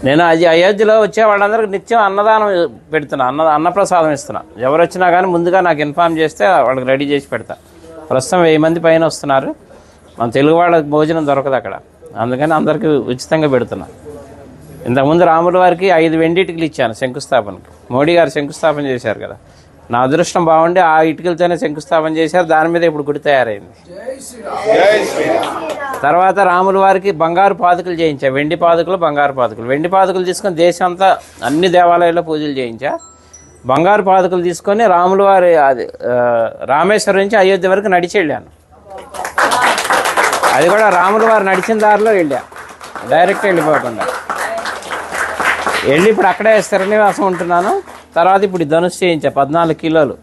నేను అది అయోధ్యలో వచ్చే వాళ్ళందరికీ నిత్యం అన్నదానం పెడుతున్నా, అన్నప్రసాదం ఇస్తున్నా. ఎవరు వచ్చినా కానీ ముందుగా నాకు ఇన్ఫామ్ చేస్తే వాళ్ళకి రెడీ చేసి పెడతా. ప్రస్తుతం 1000 మంది పైన వస్తున్నారు. మన తెలుగు వాళ్ళకి భోజనం దొరకదు అక్కడ, అందుకని అందరికీ ఉచితంగా పెడుతున్నా. ఇంతకుముందు రాముల వారికి 5 వెండి ఇటుకలు ఇచ్చాను శంకుస్థాపనకి. మోడీ గారు శంకుస్థాపన చేశారు కదా, నా అదృష్టం బాగుండి ఆ ఇటుకలతోనే శంకుస్థాపన చేశారు. దాని మీద ఇప్పుడు గుడి తయారైంది. తర్వాత రాముల వారికి బంగారు పాదుకలు చేయించా, వెండి పాదుకలు, బంగారు పాదుకలు. వెండి పాదుకలు తీసుకొని దేశం అంతా అన్ని దేవాలయాల్లో పూజలు చేయించా. బంగారు పాదుకలు తీసుకొని రాముల వారి అది రామేశ్వరం నుంచి అయోధ్య వరకు నడిచి వెళ్ళాను. అది కూడా రాముల వారు నడిచిన దారిలో వెళ్ళా, డైరెక్ట్ వెళ్ళిపోకుండా వెళ్ళి ఇప్పుడు అక్కడే స్థిరనివాసం ఉంటున్నాను. తర్వాత ఇప్పుడు ధనుసు చేయించా 14 కిలోలు.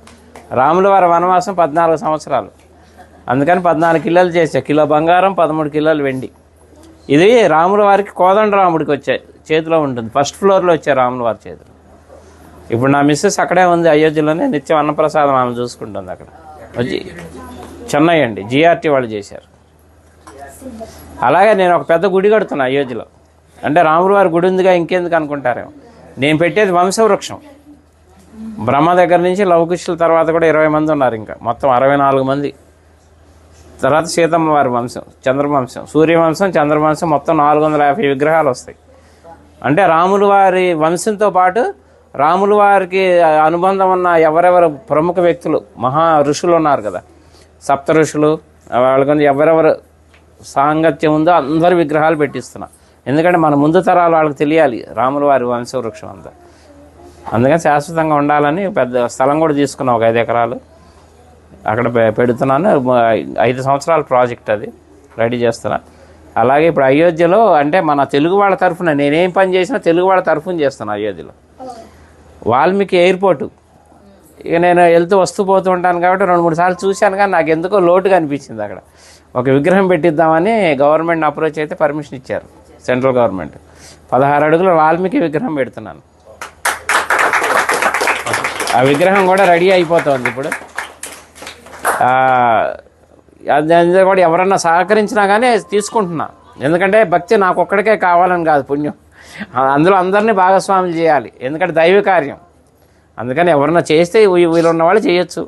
రాముల వారి వనవాసం 14 సంవత్సరాలు, అందుకని 14 కిలోలు చేసా. కిలో బంగారం, 13 కిలోలు వెండి. ఇది రాముల వారికి కోదండరాముడికి వచ్చాయి చేతిలో ఉంటుంది, ఫస్ట్ ఫ్లోర్లో వచ్చాయి రాముల వారి చేతిలో. ఇప్పుడు నా మిస్సెస్ అక్కడే ఉంది అయోధ్యలోనే, నిత్యం అన్నప్రసాదం ఆమె చూసుకుంటుంది అక్కడ. వచ్చి చెన్నై అండి, జిఆర్టీ వాళ్ళు చేశారు. అలాగే నేను ఒక పెద్ద గుడి కడుతున్నా అయోధ్యలో. అంటే రాముల వారి గుడి ఉందిగా ఇంకెందుకు అనుకుంటారేమో. నేను పెట్టేది వంశవృక్షం. బ్రహ్మ దగ్గర నుంచి లవకుశుల తర్వాత కూడా 20 మంది ఉన్నారు, ఇంకా మొత్తం 64 మంది. తర్వాత సీతమ్మ వారి వంశం, చంద్రవంశం, సూర్యవంశం, చంద్రవంశం, మొత్తం 450 విగ్రహాలు వస్తాయి. అంటే రాముల వారి వంశంతో పాటు రాముల వారికి అనుబంధం ఉన్న ఎవరెవరు ప్రముఖ వ్యక్తులు, మహా ఋషులు ఉన్నారు కదా, సప్త ఋషులు, వాళ్ళకి ఎవరెవరు సాంగత్యం ఉందో అందరి విగ్రహాలు పెట్టిస్తున్నా. ఎందుకంటే మన ముందు తరాలు వాళ్ళకి తెలియాలి రాముల వారి వంశవృక్షం అంతా. అందుకని శాశ్వతంగా ఉండాలని పెద్ద స్థలం కూడా తీసుకున్నాం, ఒక 5 ఎకరాలు అక్కడ పెడుతున్నాను. 5 సంవత్సరాల ప్రాజెక్ట్ అది, రెడీ చేస్తున్నా. అలాగే ఇప్పుడు అయోధ్యలో అంటే మన తెలుగు వాళ్ళ తరఫున నేనేం పని చేసినా తెలుగు వాళ్ళ తరఫున చేస్తాను. అయోధ్యలో వాల్మీకి ఎయిర్పోర్టు, ఇక నేను వెళ్తూ వస్తూ పోతూ ఉంటాను కాబట్టి 2-3 సార్లు చూశాను, కానీ నాకు ఎందుకో లోటుగా అనిపించింది. అక్కడ ఒక విగ్రహం పెట్టిద్దామని గవర్నమెంట్ అప్రోచ్ అయితే పర్మిషన్ ఇచ్చారు, సెంట్రల్ గవర్నమెంట్. 16 అడుగుల వాల్మీకి విగ్రహం పెడుతున్నాను. ఆ విగ్రహం కూడా రెడీ అయిపోతుంది ఇప్పుడు. అది కూడా ఎవరన్నా సహకరించినా కానీ తీసుకుంటున్నా. ఎందుకంటే భక్తి నాకు ఒక్కడికే కావాలని కాదు, పుణ్యం అందులో అందరినీ భాగస్వాములు చేయాలి, ఎందుకంటే దైవ కార్యం. అందుకని ఎవరన్నా చేస్తే వీళ్ళున్న వాళ్ళు చేయొచ్చు.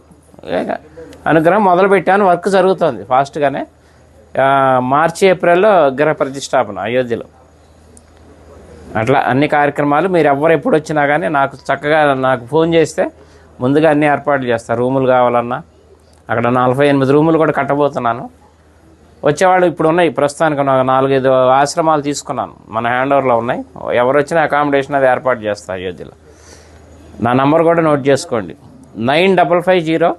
అనుగ్రహం మొదలుపెట్టాను, వర్క్ జరుగుతుంది ఫాస్ట్గానే. మార్చి ఏప్రిల్లో విగ్రహ ప్రతిష్టాపన అయోధ్యలో. అట్లా అన్ని కార్యక్రమాలు మీరు ఎవరు ఎప్పుడు వచ్చినా కానీ నాకు చక్కగా నాకు ఫోన్ చేస్తే ముందుగా అన్ని ఏర్పాట్లు చేస్తారు. రూములు కావాలన్నా అక్కడ 48 రూములు కూడా కట్టబోతున్నాను. వచ్చేవాళ్ళు ఇప్పుడు ఉన్నాయి, ప్రస్తుతానికి 4-5 ఆశ్రమాలు తీసుకున్నాను, మన హ్యాండ్ ఓవర్లో ఉన్నాయి. ఎవరు వచ్చినా అకామిడేషన్ అది ఏర్పాటు చేస్తా అయోధ్యలో. నా నంబర్ కూడా నోట్ చేసుకోండి, 9550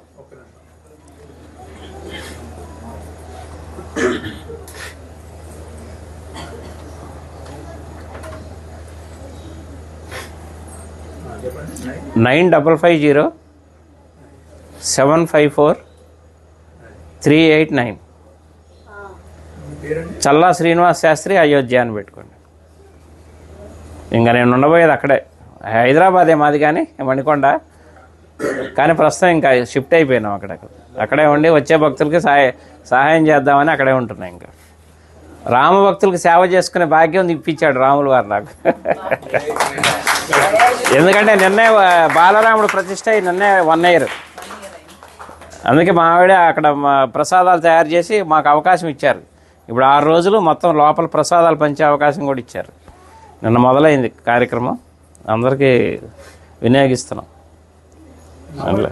9550 754 389. చల్లా శ్రీనివాస్ శాస్త్రి అయోధ్య అని పెట్టుకోండి. ఇంకా నేను ఉండబోయేది అక్కడే, హైదరాబాదే మాది కానీ మణికొండ, కానీ ప్రస్తుతం ఇంకా షిఫ్ట్ అయిపోయినాం అక్కడే ఉండి వచ్చే భక్తులకి సహాయం చేద్దామని అక్కడే ఉంటున్నాం. ఇంకా రామ భక్తులకు సేవ చేసుకునే భాగ్యం ఇప్పించాడు రాముల వారు నాకు. ఎందుకంటే నిన్నే బాలరాముడు ప్రతిష్ట నిన్నే 1 year. అందుకే మా ఆవిడ అక్కడ ప్రసాదాలు తయారు చేసి మాకు అవకాశం ఇచ్చారు. ఇప్పుడు 6 రోజులు మొత్తం లోపల ప్రసాదాలు పంచే అవకాశం కూడా ఇచ్చారు. నిన్న మొదలైంది కార్యక్రమం, అందరికీ వినియోగిస్తున్నాం. అట్లా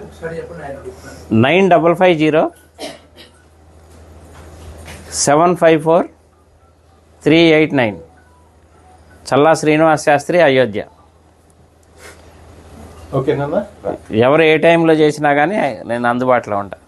9550 754 389. చల్లా శ్రీనివాస్ శాస్త్రి అయోధ్య. ఓకేనా? ఎవరు ఏ టైంలో చేసినా కానీ నేను అందుబాటులో ఉంటాను.